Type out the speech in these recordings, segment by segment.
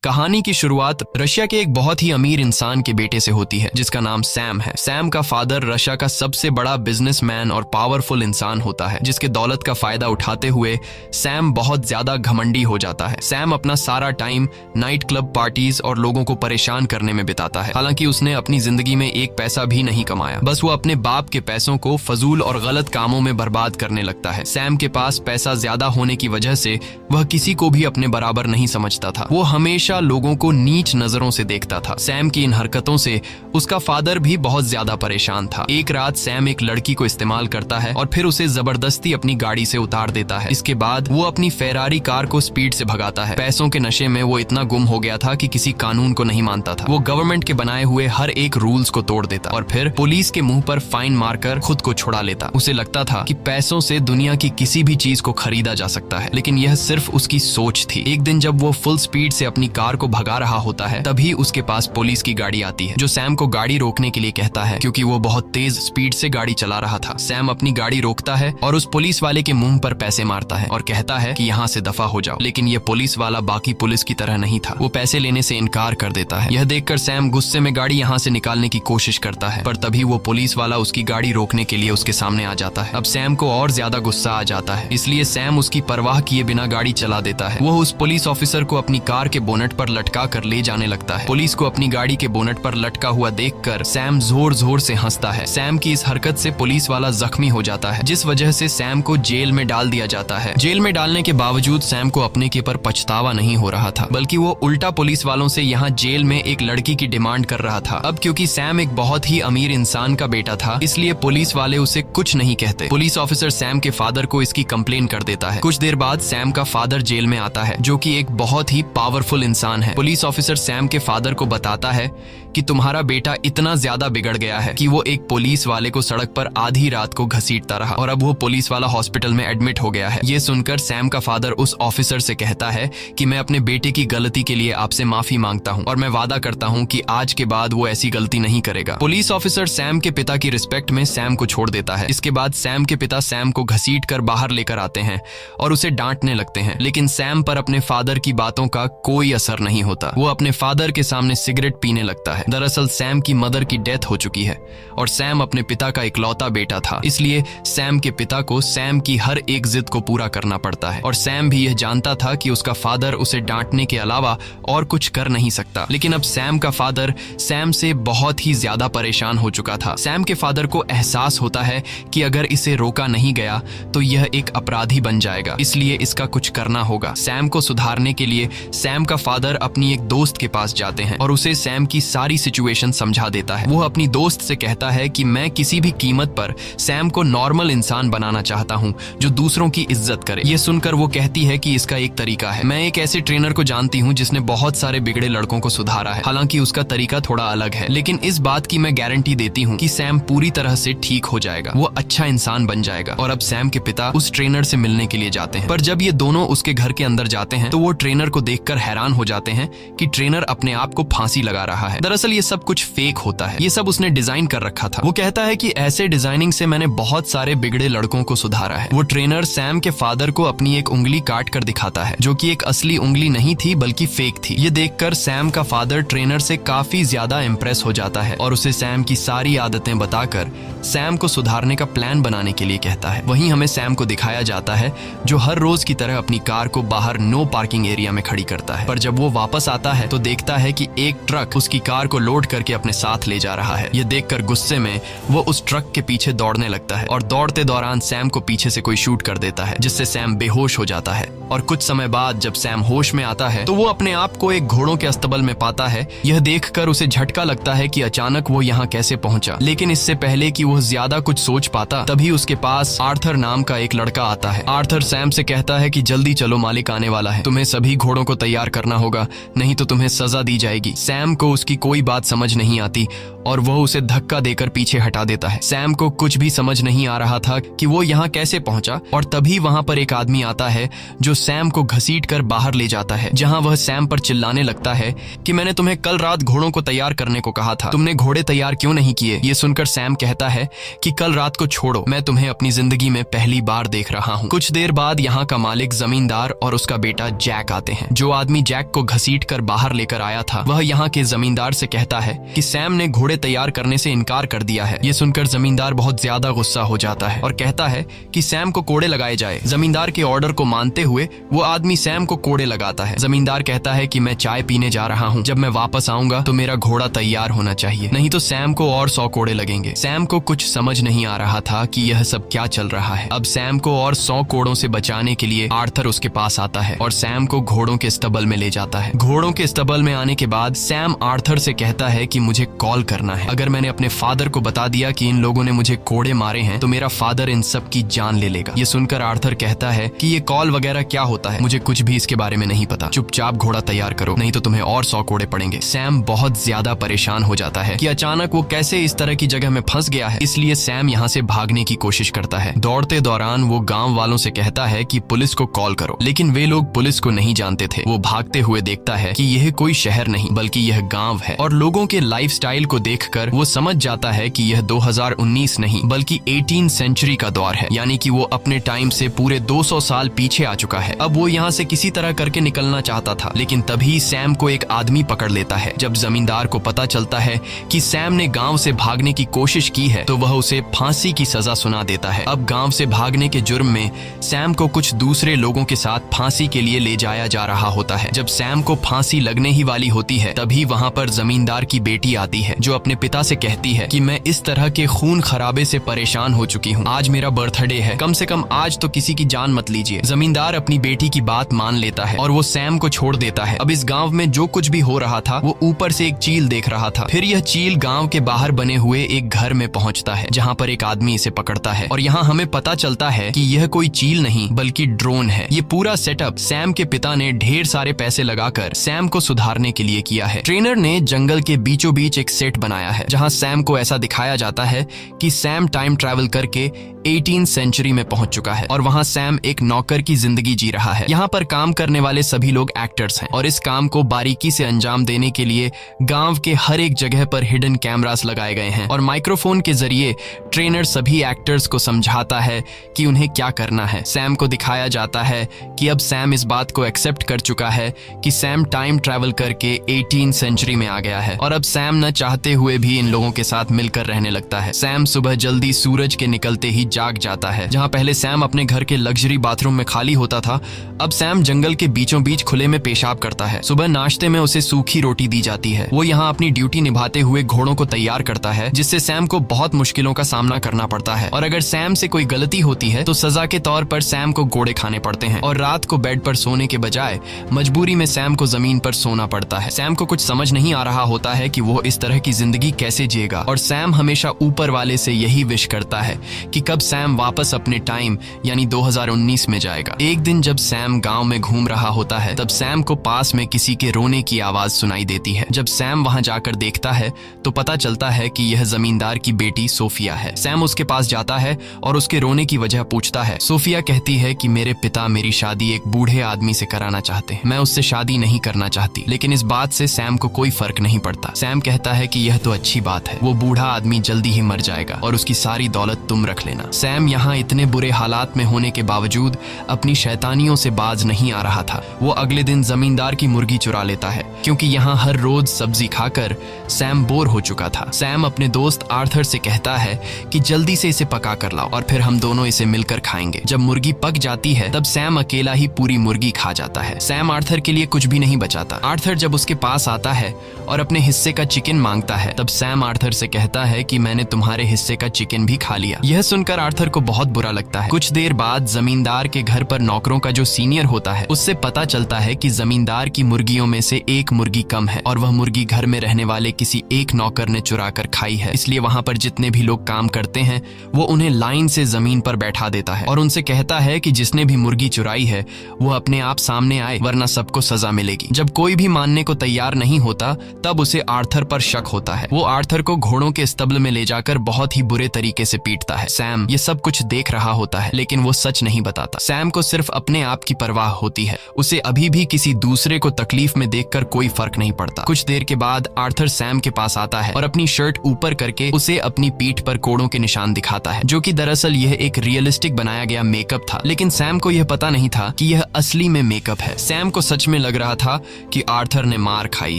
कहानी की शुरुआत रशिया के एक बहुत ही अमीर इंसान के बेटे से होती है जिसका नाम सैम है। सैम का फादर रशिया का सबसे बड़ा बिजनेसमैन और पावरफुल इंसान होता है, जिसके दौलत का फायदा उठाते हुए सैम बहुत ज्यादा घमंडी हो जाता है। सैम अपना सारा टाइम नाइट क्लब पार्टीज और लोगों को परेशान करने में बिताता है। हालांकि उसने अपनी जिंदगी में एक पैसा भी नहीं कमाया, बस वो अपने बाप के पैसों को फजूल और गलत कामों में बर्बाद करने लगता है। सैम के पास पैसा ज्यादा होने की वजह से वह किसी को भी अपने बराबर नहीं समझता था। वो हमेशा लोगों को नीच नजरों से देखता था। सैम की इन हरकतों से उसका फादर भी बहुत ज्यादा परेशान था। एक रात सैम एक लड़की को इस्तेमाल करता है और फिर उसे जबरदस्ती अपनी गाड़ी से उतार देता है। इसके बाद वो अपनी फेरारी कार को स्पीड से भगाता है। पैसों के नशे में वो इतना गुम हो गया था कि किसी कानून को नहीं मानता था। वो गवर्नमेंट के बनाए हुए हर एक रूल्स को तोड़ देता और फिर पुलिस के मुंह पर फाइन मारकर खुद को छुड़ा लेता। उसे लगता था कि पैसों से दुनिया की किसी भी चीज को खरीदा जा सकता है, लेकिन यह सिर्फ उसकी सोच थी। एक दिन जब वो फुल स्पीड से अपनी कार को भगा रहा होता है, तभी उसके पास पुलिस की गाड़ी आती है, जो सैम को गाड़ी रोकने के लिए कहता है क्योंकि वो बहुत तेज स्पीड से गाड़ी चला रहा था। सैम अपनी गाड़ी रोकता है और उस पुलिस वाले के मुंह पर पैसे मारता है और कहता है कि यहाँ से दफा हो जाओ। लेकिन ये पुलिस वाला बाकी पुलिस की तरह नहीं था। वो पैसे लेने से इनकार कर देता है। यह देखकर सैम गुस्से में गाड़ी यहाँ से निकालने की कोशिश करता है, पर तभी वो पुलिस वाला उसकी गाड़ी रोकने के लिए उसके सामने आ जाता है। अब सैम को और ज्यादा गुस्सा आ जाता है, इसलिए सैम उसकी परवाह किए बिना गाड़ी चला देता है। वो उस पुलिस ऑफिसर को अपनी कार के बोनट पर लटका कर ले जाने लगता है। पुलिस को अपनी गाड़ी के बोनट पर लटका हुआ देखकर सैम जोर जोर से हंसता है। सैम की इस हरकत से पुलिस वाला जख्मी हो जाता है, जिस वजह से सैम को जेल में डाल दिया जाता है। जेल में डालने के बावजूद सैम को अपने के पर पछतावा नहीं हो रहा था, बल्कि वो उल्टा पुलिस वालों से यहाँ जेल में एक लड़की की डिमांड कर रहा था। अब क्योंकि सैम एक बहुत ही अमीर इंसान का बेटा था, इसलिए पुलिस वाले उसे कुछ नहीं कहते। पुलिस ऑफिसर सैम के फादर को इसकी कंप्लेन कर देता है। कुछ देर बाद सैम का फादर जेल में आता है, जो कि एक बहुत ही पावरफुल इंसान है। पुलिस ऑफिसर सैम के फादर को बताता है कि तुम्हारा बेटा इतना ज्यादा बिगड़ गया है कि वो एक पुलिस वाले को सड़क पर आधी रात को घसीटता रहा और अब वो पुलिस वाला हॉस्पिटल में एडमिट हो गया है। ये सुनकर सैम का फादर उस ऑफिसर से कहता है कि मैं अपने बेटे की गलती के लिए आपसे माफी मांगता हूँ और मैं वादा करता हूँ कि आज के बाद वो ऐसी गलती नहीं करेगा। पुलिस ऑफिसर सैम के पिता की रिस्पेक्ट में सैम को छोड़ देता है। इसके बाद सैम के पिता सैम को घसीट कर बाहर लेकर आते हैं और उसे डांटने लगते हैं, लेकिन सैम पर अपने फादर की बातों का कोई असर नहीं होता। वो अपने फादर के सामने सिगरेट पीने लगता है। दरअसल सैम की मदर की डेथ हो चुकी है और सैम अपने पिता का इकलौता बेटा था, इसलिए सैम के पिता को सैम की हर एक जिद को पूरा करना पड़ता है। और सैम भी यह जानता था कि उसका फादर उसे डांटने के अलावा और कुछ कर नहीं सकता। लेकिन अब सैम का फादर सैम से बहुत ही ज्यादा परेशान हो चुका था। सैम के फादर को एहसास होता है कि अगर इसे रोका नहीं गया तो यह एक अपराधी बन जाएगा, इसलिए इसका कुछ करना होगा। सैम को सुधारने के लिए सैम का फादर अपनी एक दोस्त के पास जाते हैं और उसे सैम की सारी सिचुएशन समझा देता है। वो अपनी दोस्त से कहता है कि मैं किसी भी कीमत पर सैम को नॉर्मल इंसान बनाना चाहता हूँ जो दूसरों की इज्जत करे। ये सुनकर वो कहती है कि इसका एक तरीका है। मैं एक ऐसे ट्रेनर को जानती हूँ जिसने बहुत सारे बिगड़े लड़कों को सुधारा है। हालांकि उसका तरीका थोड़ा अलग है, लेकिन इस बात की मैं गारंटी देती हूँ कि सैम पूरी तरह से ठीक हो जाएगा, वो अच्छा इंसान बन जाएगा। और अब सैम के पिता उस ट्रेनर से मिलने के लिए जाते हैं, पर जब ये दोनों उसके घर के अंदर जाते हैं तो वो ट्रेनर को देखकर हैरान हो जाते हैं कि ट्रेनर अपने आप को फांसी लगा रहा है। दरअसल ये सब कुछ फेक होता है, ये सब उसने डिजाइन कर रखा था। वो कहता है कि ऐसे डिजाइनिंग से मैंने बहुत सारे बिगड़े लड़कों को सुधारा है। वो ट्रेनर सैम के फादर को अपनी एक उंगली काट कर दिखाता है, जो कि एक असली उंगली नहीं थी बल्कि फेक थी। ये देखकर सैम का फादर ट्रेनर से काफी ज्यादा इम्प्रेस हो जाता है और उसे सैम की सारी आदतें बताकर सैम को सुधारने का प्लान बनाने के लिए कहता है। वहीं हमें सैम को दिखाया जाता है जो हर रोज की तरह अपनी कार को बाहर नो पार्किंग एरिया में खड़ी करता है, पर जब वो वापस आता है तो देखता है कि एक ट्रक उसकी कार को लोड करके अपने साथ ले जा रहा है। ये देखकर गुस्से में वो उस ट्रक के पीछे दौड़ने लगता है और दौड़ते दौरान सैम को पीछे से कोई शूट कर देता है, जिससे सैम बेहोश हो जाता है। और कुछ समय बाद जब सैम होश में आता है तो वो अपने आप को एक घोड़ों के अस्तबल में पाता है। यह देखकर उसे झटका लगता है कि अचानक वो यहाँ कैसे पहुंचा, लेकिन इससे पहले कि वो ज्यादा कुछ सोच पाता तभी उसके पास आर्थर नाम का एक लड़का आता है। आर्थर सैम से कहता है कि जल्दी चलो, मालिक आने वाला है, तुम्हें सभी घोड़ों को तैयार करना होगा, नहीं तो तुम्हें सजा दी जाएगी। सैम को उसकी कोई बात समझ नहीं आती और वह उसे धक्का देकर पीछे हटा देता है। सैम को कुछ भी समझ नहीं आ रहा था कि वो यहाँ कैसे पहुंचा और तभी वहां पर एक आदमी आता है जो सैम को घसीट कर बाहर ले जाता है, जहां वह सैम पर चिल्लाने लगता है कि मैंने तुम्हें कल रात घोड़ों को तैयार करने को कहा था, तुमने घोड़े तैयार क्यों नहीं किए। ये सुनकर सैम कहता है कि कल रात को छोड़ो, मैं तुम्हें अपनी जिंदगी में पहली बार देख रहा हूँ। कुछ देर बाद यहाँ का मालिक, जमींदार और उसका बेटा जैक आते हैं। जो आदमी जैक को घसीटकर बाहर लेकर आया था वह यहाँ के जमींदार से कहता है कि सैम ने घोड़े तैयार करने से इनकार कर दिया है। ये सुनकर जमींदार बहुत ज्यादा गुस्सा हो जाता है और कहता है कि सैम को कोड़े लगाए जाए। जमींदार के ऑर्डर को मानते हुए वो आदमी सैम को कोड़े लगाता है। जमींदार कहता है कि मैं चाय पीने जा रहा हूँ, जब मैं वापस आऊंगा तो मेरा घोड़ा तैयार होना चाहिए, नहीं तो सैम को और 100 कोड़े लगेंगे। सैम को कुछ समझ नहीं आ रहा था कि यह सब क्या चल रहा है। अब सैम को और 100 कोड़ों से बचाने के लिए आर्थर उसके पास आता है और सैम को घोड़ों के स्टबल में ले जाता है। घोड़ों के स्टबल में आने के बाद सैम आर्थर से कहता है कि मुझे कॉल करना है। अगर मैंने अपने फादर को बता दिया कि इन लोगों ने मुझे कोड़े मारे हैं तो मेरा फादर इन सब की जान ले लेगा। ये सुनकर आर्थर कहता है कि ये कॉल वगैरह क्या होता है, मुझे कुछ भी इसके बारे में नहीं पता, चुपचाप घोड़ा तैयार करो नहीं तो तुम्हें और 100 कोड़े पड़ेंगे। सैम बहुत ज्यादा परेशान हो जाता है कि अचानक वो कैसे इस तरह की जगह में फंस गया है, इसलिए सैम यहाँ से भागने की कोशिश करता है। दौड़ते दौरान वो गांव वालों से कहता है कि पुलिस को कॉल करो, लेकिन वे लोग पुलिस को नहीं जानते थे। वो भागते हुए देखता है कि यह कोई शहर नहीं बल्कि यह गांव है और लोगों के लाइफस्टाइल को देखकर वो समझ जाता है कि यह 2019 नहीं बल्कि 18 सेंचुरी का दौर है, यानी कि वो अपने टाइम से पूरे 200 साल पीछे आ चुका है। अब वो यहाँ से किसी तरह करके निकलना चाहता था, लेकिन तभी सैम को एक आदमी पकड़ लेता है। जब जमींदार को पता चलता है कि सैम ने गांव से भागने की कोशिश की है तो वह उसे फांसी की सजा सुना देता है। अब गांव से भागने के जुर्म में सैम को कुछ दूसरे लोगों के साथ फांसी के लिए ले जाया जा रहा होता है। जब सैम को फांसी लगने ही वाली होती है तभी वहाँ पर जमींदार की बेटी आती है जो अपने पिता से कहती है कि मैं इस तरह के खून खराबे से परेशान हो चुकी हूँ, आज मेरा बर्थडे है, कम से कम आज तो किसी की जान मत लीजिए। जमींदार अपनी बेटी की बात मान लेता है और वो सैम को छोड़ देता है। अब इस गांव में जो कुछ भी हो रहा था वो ऊपर से एक चील देख रहा था। फिर यह चील गांव के बाहर बने हुए एक घर में पहुंचता है जहां पर एक आदमी इसे पकड़ता है और यहाँ हमें पता चलता है कि यह कोई चील नहीं बल्कि ड्रोन है। ये पूरा सेटअप सैम के पिता ने ढेर सारे पैसे लगाकर सैम को सुधारने के लिए किया है। ट्रेनर ने जंगल के बीचों बीच एक सेट बनाया है जहाँ सैम को ऐसा दिखाया जाता है कि सैम टाइम ट्रैवल करके 18 सेंचुरी में पहुंच चुका है और वहाँ सैम एक नौकर की जिंदगी जी रहा है। यहाँ पर काम करने वाले सभी लोग एक्टर्स हैं और इस काम को बारीकी से अंजाम देने के लिए गांव के हर एक जगह पर हिडन कैमरास लगाए गए हैं और माइक्रोफोन के जरिए ट्रेनर सभी एक्टर्स को समझाता है कि उन्हें क्या करना है। सैम को दिखाया जाता है कि अब सैम इस बात को एक्सेप्ट कर चुका है कि सैम टाइम ट्रैवल करके 18 सेंचुरी में आ गया है और अब सैम न चाहते हुए भी इन लोगों के साथ मिलकर रहने लगता है। सैम सुबह जल्दी सूरज के निकलते ही जाग जाता है। जहाँ पहले सैम अपने घर के लग्जरी बाथरूम में खाली होता था, अब सैम जंगल के बीचों बीच खुले में पेशाब करता है। सुबह नाश्ते में उसे सूखी रोटी दी जाती है। वो यहाँ अपनी ड्यूटी निभाते हुए घोड़ों को तैयार करता है जिससे सैम को बहुत मुश्किलों का सामना करना पड़ता है और अगर सैम से कोई गलती होती है तो सजा के तौर पर सैम को घोड़े खाने पड़ते हैं और रात को बेड पर सोने के बजाय मजबूरी में सैम को जमीन पर सोना पड़ता है। सैम को कुछ समझ नहीं आ रहा होता है कि वो इस तरह की जिंदगी कैसे जिएगा और सैम हमेशा ऊपर वाले से यही विश करता है कि कब सैम वापस अपने टाइम यानी 2019 में जाएगा। एक दिन जब सैम गांव में घूम रहा होता है तब सैम को पास में किसी के रोने की आवाज सुनाई देती है। जब सैम वहां जाकर देखता है तो पता चलता है कि यह जमींदार की बेटी सोफिया है। सैम उसके पास जाता है और उसके रोने की वजह पूछता है। सोफिया कहती है कि मेरे पिता मेरी शादी एक बूढ़े आदमी से कराना चाहते हैं, मैं उससे शादी नहीं करना चाहती। लेकिन इस बात से सैम को कोई फर्क नहीं पड़ता। सैम कहता है कि यह तो अच्छी बात है, वो बूढ़ा आदमी जल्दी ही मर जाएगा और उसकी सारी दौलत तुम रख लेना। सैम यहाँ इतने बुरे हालात में होने के बावजूद अपनी शैतानियों से बाज नहीं आ रहा था। वो अगले दिन जमींदार की मुर्गी चुरा लेता है क्योंकि यहाँ हर रोज सब्जी खाकर सैम बोर हो चुका था। सैम अपने दोस्त आर्थर से कहता है कि जल्दी से इसे पका कर लाओ और फिर हम दोनों इसे मिलकर खाएंगे। जब मुर्गी पक जाती है तब सैम अकेला ही पूरी मुर्गी खा जाता है। सैम आर्थर के लिए कुछ भी नहीं बचाता। आर्थर जब उसके पास आता है और अपने हिस्से का चिकन मांगता है तब सैम आर्थर से कहता है कि मैंने तुम्हारे हिस्से का चिकन भी खा लिया। यह सुनकर आर्थर को बहुत बुरा लगता है। कुछ देर बाद जमींदार के घर पर नौकरों का जो सीनियर होता है उससे पता चलता है कि जमींदार की मुर्गियों में से एक मुर्गी कम है और वह मुर्गी घर में रहने वाले किसी एक नौकर ने चुरा कर खाई है। इसलिए वहाँ पर जितने भी लोग काम करते हैं वो उन्हें लाइन से जमीन पर बैठा देता है और उनसे कहता है कि जिसने भी मुर्गी चुराई है वो अपने आप सामने आए वरना सबको सजा मिलेगी। जब कोई भी मानने को तैयार नहीं होता तब उसे आर्थर पर शक होता है। वो आर्थर को घोड़ों के स्तब्ल में ले जाकर बहुत ही बुरे तरीके से पीटता है। सैम ये सब कुछ देख रहा होता है, लेकिन वो सच नहीं बताता। सैम को सिर्फ अपने आप की परवाह होती है। उसे अभी भी किसी दूसरे को तकलीफ में देखकर कोई फर्क नहीं पड़ता। कुछ देर के बाद आर्थर सैम के पास आता है और अपनी शर्ट ऊपर करके उसे अपनी पीठ पर कोड़ों के निशान दिखाता है, जो कि दरअसल यह एक रियलिस्टिक बनाया गया मेकअप था। लेकिन सैम को यह पता नहीं था कि यह असली में मेकअप है। सैम को सच में लग रहा था कि आर्थर ने मार खाई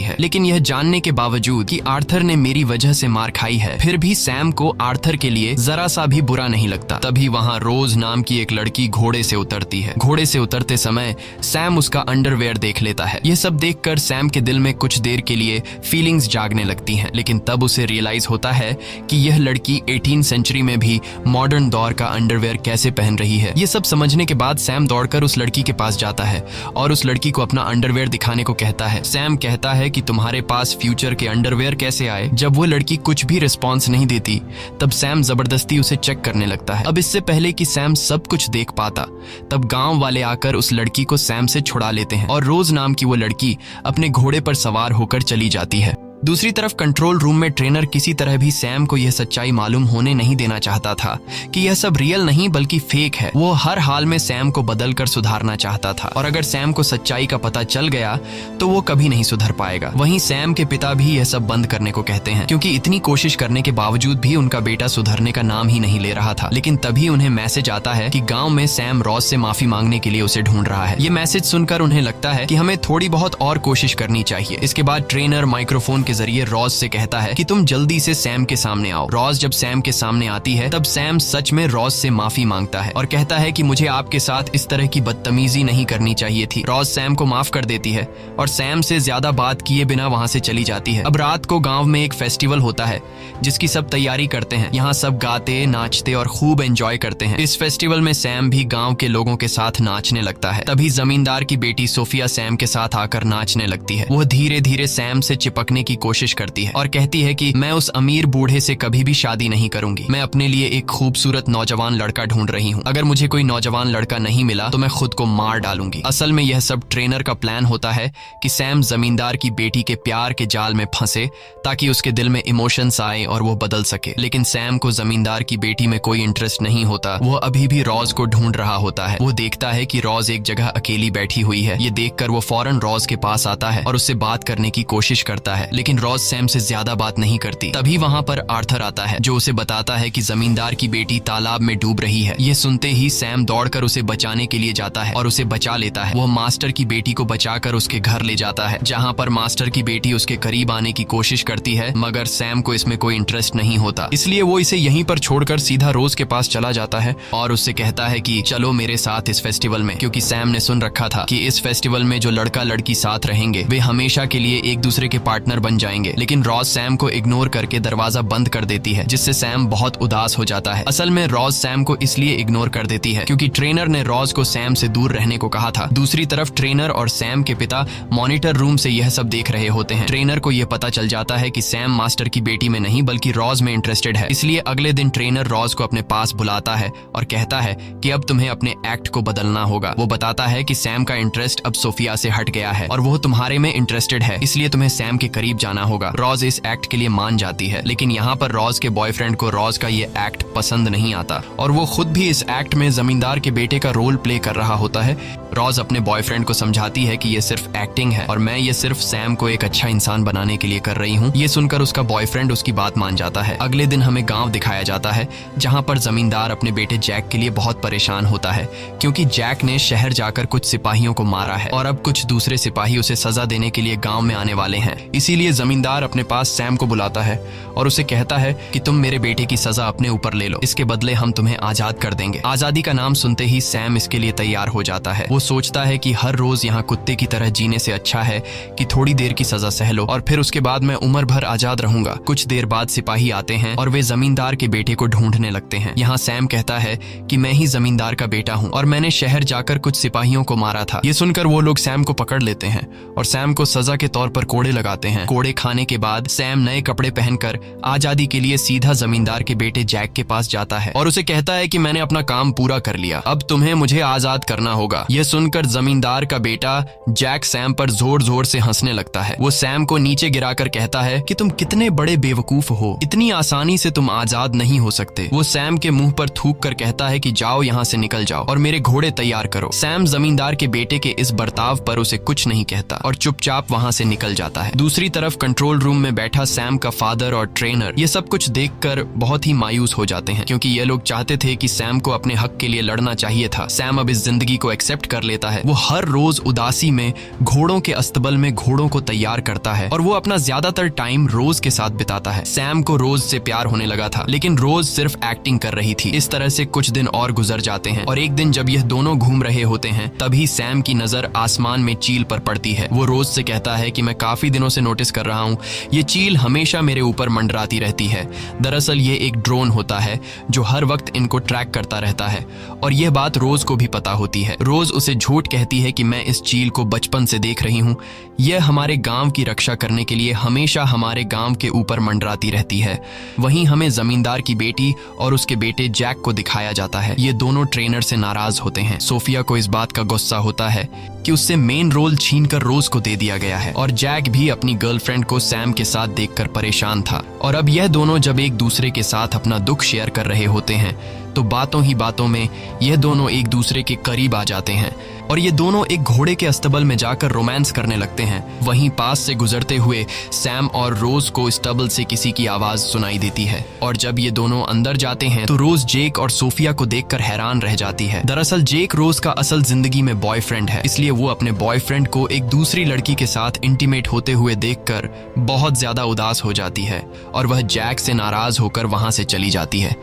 है, लेकिन यह जानने के बावजूद कि आर्थर ने मेरी वजह से मार खाई है, फिर भी सैम को आर्थर के लिए जरा सा भी बुरा नहीं लगता। तभी वहाँ रोज नाम की एक लड़की घोड़े से उतरती है। घोड़े से उतरते समय सैम उसका अंडरवेयर देख लेता है। यह सब देखकर सैम के दिल में कुछ देर के लिए फीलिंग्स जागने लगती हैं, लेकिन तब उसे रियलाइज होता है कि यह लड़की 18वीं सेंचुरी में भी मॉडर्न दौर का अंडरवेयर कैसे पहन रही है। ये सब समझने के बाद सैम दौड़कर उस लड़की के पास जाता है और उस लड़की को अपना अंडरवेयर दिखाने को कहता है। सैम कहता है कि तुम्हारे पास फ्यूचर के अंडरवेयर कैसे आए। जब वो लड़की कुछ भी रिस्पॉन्स नहीं देती, तब सैम जबरदस्ती उसे चेक करने लगता है। अब इससे पहले कि सैम सब कुछ देख पाता, तब गांव वाले आकर उस लड़की को सैम से छुड़ा लेते हैं और रोज नाम की वो लड़की अपने घोड़े पर सवार होकर चली जाती है। दूसरी तरफ कंट्रोल रूम में ट्रेनर किसी तरह भी सैम को यह सच्चाई मालूम होने नहीं देना चाहता था कि यह सब रियल नहीं बल्कि फेक है। वो हर हाल में सैम को बदलकर सुधारना चाहता था, और अगर सैम को सच्चाई का पता चल गया तो वो कभी नहीं सुधर पाएगा। वहीं सैम के पिता भी यह सब बंद करने को कहते हैं, क्योंकि इतनी कोशिश करने के बावजूद भी उनका बेटा सुधरने का नाम ही नहीं ले रहा था। लेकिन तभी उन्हें मैसेज आता है कि गाँव में सैम रॉज से माफी मांगने के लिए उसे ढूंढ रहा है। ये मैसेज सुनकर उन्हें लगता है कि हमें थोड़ी बहुत और कोशिश करनी चाहिए। इसके बाद ट्रेनर माइक्रोफोन के जरिए रॉज से कहता है कि तुम जल्दी से सैम के सामने आओ। रॉज जब सैम के सामने आती है, तब सैम सच में रॉज से माफी मांगता है और कहता है कि मुझे आपके साथ इस तरह की बदतमीजी नहीं करनी चाहिए थी। रॉज सैम को माफ कर देती है और सैम से ज्यादा बात किए बिना वहां से चली जाती है। अब रात को गांव में एक फेस्टिवल होता है जिसकी सब तैयारी करते हैं। यहाँ सब गाते, नाचते और खूब एंजॉय करते हैं। इस फेस्टिवल में सैम भी गाँव के लोगों के साथ नाचने लगता है। तभी जमींदार की बेटी सोफिया सैम के साथ आकर नाचने लगती है। वह धीरे धीरे सैम से चिपकने की कोशिश करती है और कहती है कि मैं उस अमीर बूढ़े से कभी भी शादी नहीं करूंगी। मैं अपने लिए एक खूबसूरत नौजवान लड़का ढूंढ रही हूँ। अगर मुझे कोई नौजवान लड़का नहीं मिला तो मैं खुद को मार डालूंगी। असल में यह सब ट्रेनर का प्लान होता है कि सैम जमींदार की बेटी के प्यार के जाल में फंसे ताकि उसके दिल में इमोशंस आए और वो बदल सके। लेकिन सैम को जमींदार की बेटी में कोई इंटरेस्ट नहीं होता। वो अभी भी रॉज को ढूंढ रहा होता है। वो देखता है कि रॉज एक जगह अकेली बैठी हुई है। ये देखकर वो फौरन रॉज के पास आता है और उससे बात करने की कोशिश करता है, लेकिन रॉज सैम से ज्यादा बात नहीं करती। तभी वहाँ पर आर्थर आता है, जो उसे बताता है कि जमींदार की बेटी तालाब में डूब रही है। ये सुनते ही सैम दौड़कर उसे बचाने के लिए जाता है और उसे बचा लेता है। वो मास्टर की बेटी को बचाकर उसके घर ले जाता है, जहाँ पर मास्टर की बेटी उसके करीब आने की कोशिश करती है, मगर सैम को इसमें कोई इंटरेस्ट नहीं होता। इसलिए वो इसे यहीं पर छोड़कर सीधा रोज के पास चला जाता है और उससे कहता है कि चलो मेरे साथ इस फेस्टिवल में, क्योंकि सैम ने सुन रखा था कि इस फेस्टिवल में जो लड़का लड़की साथ रहेंगे वे हमेशा के लिए एक दूसरे के पार्टनर बन जाएंगे। लेकिन रॉज सैम को इग्नोर करके दरवाजा बंद कर देती है, जिससे सैम बहुत उदास हो जाता है। असल में रॉज सैम को इसलिए इग्नोर कर देती है क्योंकि ट्रेनर ने रॉज को सैम से दूर रहने को कहा था। दूसरी तरफ ट्रेनर और सैम के पिता मॉनिटर रूम से यह सब देख रहे होते हैं। ट्रेनर को यह पता चल जाता है कि सैम मास्टर की बेटी में नहीं बल्कि रॉज में इंटरेस्टेड है। इसलिए अगले दिन ट्रेनर रॉज को अपने पास बुलाता है और कहता है कि अब तुम्हें अपने एक्ट को बदलना होगा। वो बताता है कि सैम का इंटरेस्ट अब सोफिया से हट गया है और वो तुम्हारे में इंटरेस्टेड है, इसलिए तुम्हें सैम के करीब जाना होगा। रॉज इस एक्ट के लिए मान जाती है, लेकिन यहाँ पर रॉज के बॉयफ्रेंड को रॉज का ये एक्ट पसंद नहीं आता और वो खुद भी इस एक्ट में जमींदार के बेटे का रोल प्ले कर रहा होता है। रॉज अपने बॉयफ्रेंड को समझाती है कि ये सिर्फ एक्टिंग है और मैं ये सिर्फ सैम को एक अच्छा इंसान बनाने के लिए कर रही हूँ। ये सुनकर उसका बॉयफ्रेंड उसकी बात मान जाता है। अगले दिन हमें गांव दिखाया जाता है, जहाँ पर जमींदार अपने बेटे जैक के लिए बहुत परेशान होता है, क्योंकि जैक ने शहर जाकर कुछ सिपाहियों को मारा है और अब कुछ दूसरे सिपाही उसे सजा देने के लिए गाँव में आने वाले हैं। इसीलिए जमींदार अपने पास सैम को बुलाता है और उसे कहता है कि तुम मेरे बेटे की सजा अपने ऊपर ले लो, इसके बदले हम तुम्हें आजाद कर देंगे। आजादी का नाम सुनते ही सैम इसके लिए तैयार हो जाता है। वो सोचता है कि हर रोज यहाँ कुत्ते की तरह जीने से अच्छा है कि थोड़ी देर की सजा सह लो और फिर उसके बाद मैं उम्र भर आजाद रहूंगा। कुछ देर बाद सिपाही आते हैं और वे जमींदार के बेटे को ढूंढने लगते हैं। यहाँ सैम कहता है कि मैं ही जमींदार का बेटा हूँ और मैंने शहर जाकर कुछ सिपाहियों को मारा था। ये सुनकर वो लोग सैम को पकड़ लेते हैं और सैम को सजा के तौर पर कोड़े लगाते हैं। कोड़े खाने के बाद सैम नए कपड़े पहनकर आजादी के लिए सीधा जमींदार के बेटे जैक के पास जाता है और उसे कहता है कि मैंने अपना काम पूरा कर लिया, अब तुम्हें मुझे आजाद करना होगा। यह सुनकर जमींदार का बेटा जैक सैम पर जोर जोर से हंसने लगता है। वो सैम को नीचे गिराकर कहता है कि तुम कितने बड़े बेवकूफ हो, इतनी आसानी से तुम आजाद नहीं हो सकते। वो सैम के मुंह पर थूक कर कहता है कि जाओ यहाँ से निकल जाओ और मेरे घोड़े तैयार करो। सैम जमींदार के बेटे के इस बर्ताव पर उसे कुछ नहीं कहता और चुपचाप वहाँ से निकल जाता है। दूसरी तरफ कंट्रोल रूम में बैठा सैम का फादर और ट्रेनर ये सब कुछ देखकर बहुत ही मायूस हो जाते हैं, क्योंकि ये लोग चाहते थे कि सैम को अपने हक के लिए लड़ना चाहिए था। सैम अब इस जिंदगी को एक्सेप्ट कर लेता है। वो हर रोज उदासी में घोड़ों के अस्तबल में घोड़ों को तैयार करता है और वो अपना ज्यादातर टाइम रोज के साथ बिताता है। सैम को रोज से प्यार होने लगा था, लेकिन रोज सिर्फ एक्टिंग कर रही थी। इस तरह से कुछ दिन और गुजर जाते हैं और एक दिन जब यह दोनों घूम रहे होते हैं तभी सैम की नजर आसमान में चील पर पड़ती है। वो रोज से कहता है कि मैं काफी दिनों से नोटिस कर रहा हूँ, ये चील हमेशा मेरे ऊपर मंडराती रहती है। दरअसल ये एक ड्रोन होता है जो हर वक्त इनको ट्रैक करता रहता है और यह बात रोज को भी पता होती है। रोज उसे झूठ कहती है कि मैं इस चील को बचपन से देख रही हूँ, यह हमारे गांव की रक्षा करने के लिए हमेशा हमारे गांव के ऊपर मंडराती रहती है। वहीं हमें जमींदार की बेटी और उसके बेटे जैक को दिखाया जाता है। ये दोनों ट्रेनर से नाराज होते हैं। सोफिया को इस बात का गुस्सा होता है कि उससे मेन रोल छीनकर रोज को दे दिया गया है और जैक भी अपनी गर्लफ्रेंड को सैम के साथ देखकर परेशान था। और अब यह दोनों जब एक दूसरे के साथ अपना दुख शेयर कर रहे होते हैं तो बातों ही बातों में यह दोनों एक दूसरे के करीब आ जाते हैं और ये दोनों एक घोड़े के अस्तबल में जाकर रोमांस करने लगते हैं। वहीं पास से गुजरते हुए सैम और रोज को स्टबल से किसी की आवाज सुनाई देती है और जब ये दोनों अंदर जाते हैं तो रोज जेक और सोफिया को देखकर हैरान रह जाती है। दरअसल जेक रोज का असल जिंदगी में बॉयफ्रेंड है, इसलिए वो अपने बॉयफ्रेंड को एक दूसरी लड़की के साथ इंटीमेट होते हुए देखकर बहुत ज्यादा उदास हो जाती है और वह जैक से नाराज होकर वहां से चली जाती है।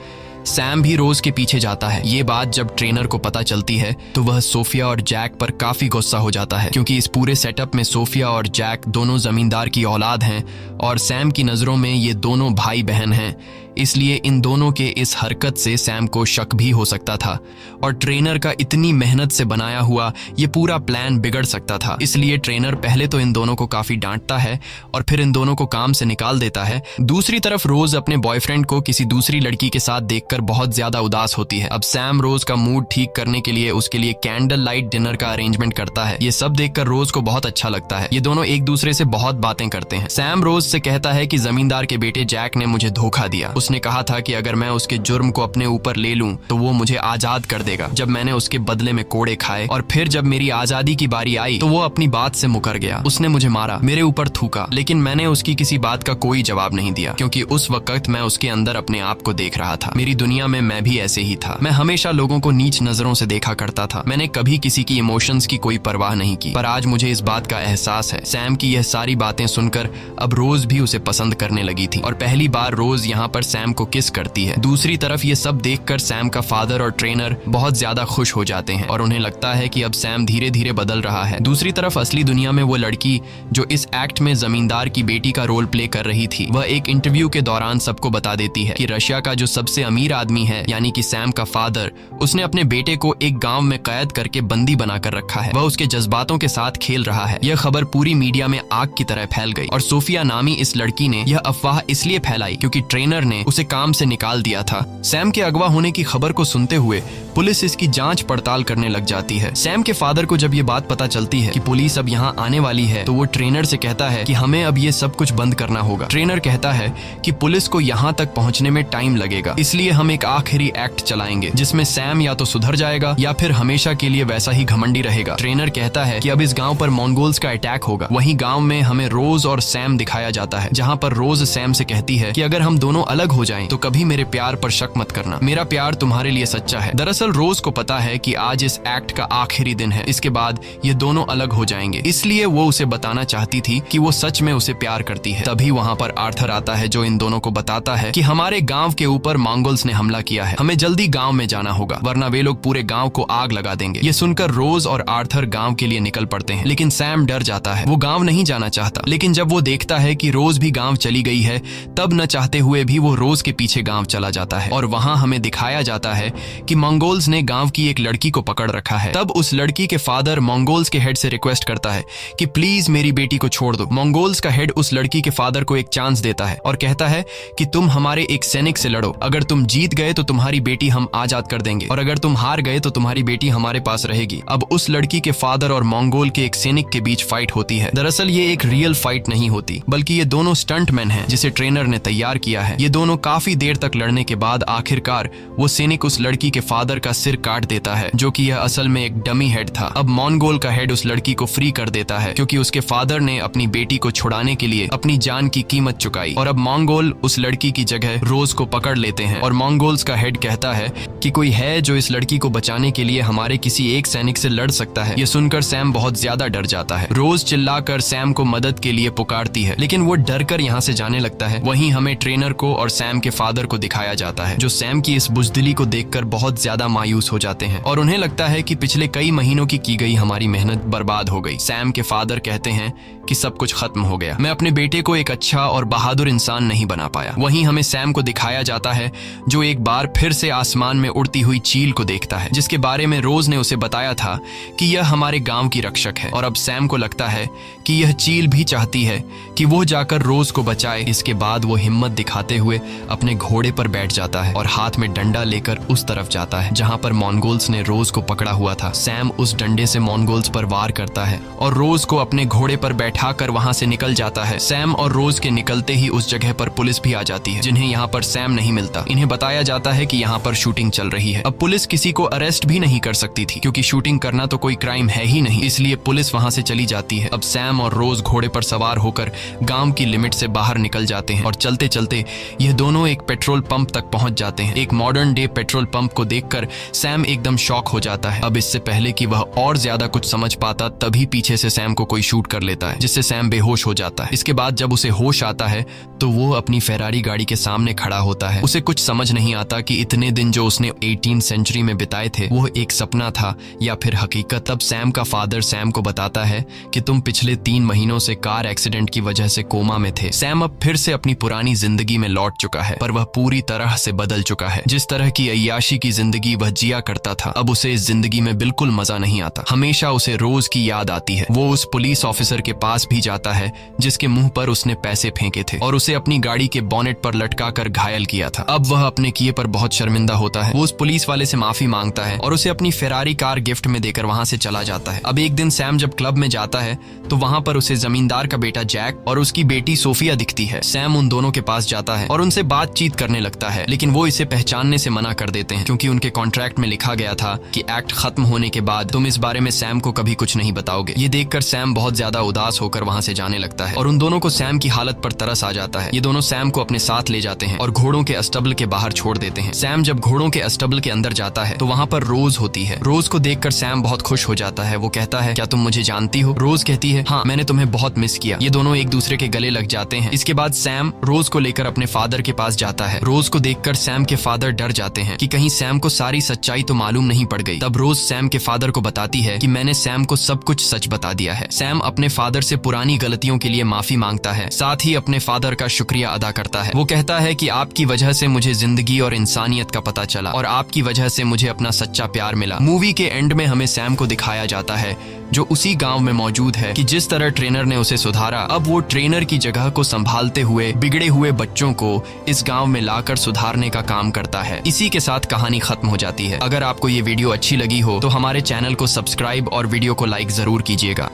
सैम भी रोज के पीछे जाता है। ये बात जब ट्रेनर को पता चलती है तो वह सोफिया और जैक पर काफी गुस्सा हो जाता है, क्योंकि इस पूरे सेटअप में सोफिया और जैक दोनों जमींदार की औलाद हैं और सैम की नजरों में ये दोनों भाई बहन हैं। इसलिए इन दोनों के इस हरकत से सैम को शक भी हो सकता था और ट्रेनर का इतनी मेहनत से बनाया हुआ ये पूरा प्लान बिगड़ सकता था। इसलिए ट्रेनर पहले तो इन दोनों को काफी डांटता है और फिर इन दोनों को काम से निकाल देता है। दूसरी तरफ रोज अपने बॉयफ्रेंड को किसी दूसरी लड़की के साथ देखकर बहुत ज्यादा उदास होती है। अब सैम रोज का मूड ठीक करने के लिए उसके लिए कैंडल लाइट डिनर का अरेंजमेंट करता है। ये सब देखकर रोज को बहुत अच्छा लगता है। ये दोनों एक दूसरे से बहुत बातें करते हैं। सैम रोज से कहता है कि जमींदार के बेटे जैक ने मुझे धोखा दिया। उसने कहा था कि अगर मैं उसके जुर्म को अपने ऊपर ले लूं तो वो मुझे आजाद कर देगा। जब मैंने उसके बदले में कोड़े खाए और फिर जब मेरी आजादी की बारी आई तो वो अपनी बात से मुकर गया। उसने मुझे मारा, मेरे ऊपर थूका, लेकिन मैंने उसकी किसी बात का कोई जवाब नहीं दिया, क्योंकि उस वक्त मैं उसके अंदर अपने आप को देख रहा था। मेरी दुनिया में मैं भी ऐसे ही था। मैं हमेशा लोगों को नीच नजरों से देखा करता था। मैंने कभी किसी की इमोशंस की कोई परवाह नहीं की। पर आज मुझे इस बात का एहसास है। सैम की यह सारी बातें सुनकर अब रोज भी उसे पसंद करने लगी थी और पहली बार रोज यहाँ पर सैम को किस करती है। दूसरी तरफ ये सब देखकर सैम का फादर और ट्रेनर बहुत ज्यादा खुश हो जाते हैं और उन्हें लगता है कि अब सैम धीरे धीरे बदल रहा है। दूसरी तरफ असली दुनिया में वो लड़की जो इस एक्ट में जमींदार की बेटी का रोल प्ले कर रही थी, वह एक इंटरव्यू के दौरान सबको बता देती है कि रशिया का जो सबसे अमीर आदमी है यानी कि सैम का फादर, उसने अपने बेटे को एक गांव में कैद करके बंदी बनाकर रखा है। वह उसके जज्बातों के साथ खेल रहा है। यह खबर पूरी मीडिया में आग की तरह फैल गई और सोफिया नामी इस लड़की ने यह अफवाह इसलिए फैलाई क्योंकि ट्रेनर ने उसे काम से निकाल दिया था। सैम के अगवा होने की खबर को सुनते हुए पुलिस इसकी जांच पड़ताल करने लग जाती है। सैम के फादर को जब ये बात पता चलती है कि पुलिस अब यहाँ आने वाली है तो वो ट्रेनर से कहता है कि हमें अब ये सब कुछ बंद करना होगा। ट्रेनर कहता है कि पुलिस को यहाँ तक पहुँचने में टाइम लगेगा, इसलिए हम एक आखिरी एक्ट चलाएंगे जिसमें सैम या तो सुधर जाएगा या फिर हमेशा के लिए वैसा ही घमंडी रहेगा। ट्रेनर कहता है कि अब इस गाँव पर मंगोल्स का अटैक होगा। वहीं गाँव में हमें रोज और सैम दिखाया जाता है, जहाँ पर रोज सैम से कहती है कि अगर हम दोनों अलग हो जाएं तो कभी मेरे प्यार पर शक मत करना, मेरा प्यार तुम्हारे लिए सच्चा है। दरअसल रोज को पता है कि आज इस एक्ट का आखिरी दिन है, इसके बाद ये दोनों अलग हो जाएंगे, इसलिए वो उसे बताना चाहती थी कि वो सच में उसे प्यार करती है। तभी वहाँ पर आर्थर आता है जो इन दोनों को बताता है कि हमारे गाँव के ऊपर मंगोल्स ने हमला किया है, हमें जल्दी गाँव में जाना होगा वरना वे लोग पूरे गाँव को आग लगा देंगे। ये सुनकर रोज और आर्थर गाँव के लिए निकल पड़ते हैं, लेकिन सैम डर जाता है। वो गाँव नहीं जाना चाहता, लेकिन जब वो देखता है कि रोज भी गाँव चली गई है तब न चाहते हुए भी वो रोज के पीछे गांव चला जाता है और वहां हमें दिखाया जाता है कि मंगोल्स ने गांव की एक लड़की को पकड़ रखा है। तब उस लड़की के फादर मंगोल्स के हेड से रिक्वेस्ट करता है कि प्लीज मेरी बेटी को छोड़ दो। मंगोल्स का हेड उस लड़की के फादर को एक चांस देता है और कहता है कि तुम हमारे एक सैनिक से लड़ो, अगर तुम जीत गए तो तुम्हारी बेटी हम आजाद कर देंगे और अगर तुम हार गए तो तुम्हारी बेटी हमारे पास रहेगी। अब उस लड़की के फादर और मंगोल के एक सैनिक के बीच फाइट होती है। दरअसल ये एक रियल फाइट नहीं होती, बल्कि ये दोनों स्टंटमैन हैं जिसे ट्रेनर ने तैयार किया है। ये दोनों काफी देर तक लड़ने के बाद आखिरकार वो सैनिक उस लड़की के फादर का सिर काट देता है, जो कि यह असल में एक डमी हेड था। अब मंगोल का हेड उस लड़की को फ्री कर देता है क्योंकि उसके फादर ने अपनी बेटी को छुड़ाने के लिए अपनी जान की कीमत चुकाई और अब मंगोल उस लड़की की जगह रोज को पकड़ लेते हैं और मंगोल्स का हेड कहता है कि कोई है जो इस लड़की को बचाने के लिए हमारे किसी एक सैनिक से लड़ सकता है। ये सुनकर सैम बहुत ज्यादा डर जाता है। रोज चिल्लाकर सैम को मदद के लिए पुकारती है, लेकिन वो डर कर यहाँ से जाने लगता है। वहीं हमें ट्रेनर को और सैम के फादर को दिखाया जाता है, जो सैम की इस बुजदिली को देखकर बहुत ज्यादा मायूस हो जाते हैं और उन्हें लगता है कि पिछले कई महीनों की गई हमारी मेहनत बर्बाद हो गई। सैम के फादर कहते हैं कि सब कुछ खत्म हो गया, मैं अपने बेटे को एक अच्छा और बहादुर इंसान नहीं बना पाया। वहीं हमें सैम को दिखाया जाता है जो एक बार फिर से आसमान में उड़ती हुई चील को देखता है, जिसके बारे में रोज ने उसे बताया था कि यह हमारे गांव की रक्षक है और अब सैम को लगता है कि यह चील भी चाहती है कि वो जाकर रोज को बचाए। इसके बाद वो हिम्मत दिखाते हुए अपने घोड़े पर बैठ जाता है और हाथ में डंडा लेकर उस तरफ जाता है जहां पर मंगोल्स ने रोज को पकड़ा हुआ था। सैम उस डंडे से मंगोल्स पर वार करता है और रोज को अपने घोड़े पर बैठाकर वहां से निकल जाता है। सैम और रोज के निकलते ही उस जगह पर पुलिस भी आ जाती है, जिन्हें यहाँ पर सैम नहीं मिलता। इन्हें बताया जाता है कि यहाँ पर शूटिंग चल रही है। अब पुलिस किसी को अरेस्ट भी नहीं कर सकती थी क्योंकि शूटिंग करना तो कोई क्राइम है ही नहीं, इसलिए पुलिस वहां से चली जाती है। अब सैम और रोज घोड़े पर सवार होकर गांव की लिमिट से बाहर निकल जाते हैं और चलते चलते यह दोनों एक पेट्रोल पंप तक पहुंच जाते हैं। एक मॉडर्न डे पेट्रोल पंप को देखकर सैम एकदम शॉक हो जाता है। अब इससे पहले कि वह और ज्यादा कुछ समझ पाता तभी पीछे से सैम को कोई शूट कर लेता है, जिससे सैम बेहोश हो जाता है। इसके बाद जब उसे होश आता है तो वो अपनी फेरारी गाड़ी के सामने खड़ा होता है। उसे कुछ समझ नहीं आता कि इतने दिन जो उसने 18th सेंचुरी में बिताए थे वो एक सपना था या फिर हकीकत। तब सैम का फादर सैम को बताता है कि तुम पिछले 3 महीनों से कार एक्सीडेंट की वजह से कोमा में थे। सैम अब फिर से अपनी पुरानी जिंदगी में लौट चुका है, पर वह पूरी तरह से बदल चुका है। जिस तरह की अय्याशी की जिंदगी वह जिया करता था, अब उसे इस जिंदगी में बिल्कुल मजा नहीं आता। हमेशा उसे रोज की याद आती है। वो उस पुलिस ऑफिसर के पास भी जाता है जिसके मुंह पर उसने पैसे फेंके थे और उसे अपनी गाड़ी के बोनेट पर लटकाकर घायल किया था। अब वह अपने किए पर बहुत शर्मिंदा होता है। वो उस पुलिस वाले से माफी मांगता है और उसे अपनी फेरारी कार गिफ्ट में देकर वहां से चला जाता है। अब एक दिन सैम जब क्लब में जाता है तो वहां पर उसे जमींदार का बेटा जैक और उसकी बेटी सोफिया दिखती है। सैम उन दोनों के पास जाता है और उनसे बातचीत करने लगता है, लेकिन वो इसे पहचानने से मना कर देते हैं क्योंकि उनके कॉन्ट्रैक्ट में लिखा गया था कि एक्ट खत्म होने के बाद तुम इस बारे में सैम को कभी कुछ नहीं बताओगे। ये देखकर सैम बहुत ज्यादा उदास होकर वहां से जाने लगता है और उन दोनों को सैम की हालत पर तरस आ जाता है। ये दोनों सैम को अपने साथ ले जाते हैं और घोड़ों के अस्टबल के बाहर छोड़ देते हैं। सैम जब घोड़ों के अस्टबल के अंदर जाता है तो वहां पर रोज होती है। रोज को देखकर सैम बहुत खुश हो जाता है। वो कहता है, क्या तुम मुझे जानती हो? रोज कहती है, हाँ, मैंने तुम्हें बहुत मिस किया। ये दोनों एक दूसरे के गले लग जाते हैं। इसके बाद सैम रोज को लेकर अपने फादर के पास जाता है। रोज को देखकर सैम के फादर डर जाते हैं कि कहीं सैम को सारी सच्चाई तो मालूम नहीं पड़ गई। तब रोज सैम के फादर को बताती है कि मैंने सैम को सब कुछ सच बता दिया है। सैम अपने फादर से पुरानी गलतियों के लिए माफी मांगता है, साथ ही अपने फादर का शुक्रिया अदा करता है। वो कहता है कि आपकी वजह से मुझे जिंदगी और इंसानियत का पता चला और आपकी वजह से मुझे अपना सच्चा प्यार मिला। मूवी के एंड में हमें सैम को दिखाया जाता है जो उसी गांव में मौजूद है कि जिस तरह ट्रेनर ने उसे सुधारा, अब वो ट्रेनर की जगह को संभालते हुए बिगड़े हुए बच्चों को इस गांव में लाकर सुधारने का काम करता है। इसी के साथ कहानी खत्म हो जाती है। अगर आपको ये वीडियो अच्छी लगी हो तो हमारे चैनल को सब्सक्राइब और वीडियो को लाइक जरूर कीजिएगा।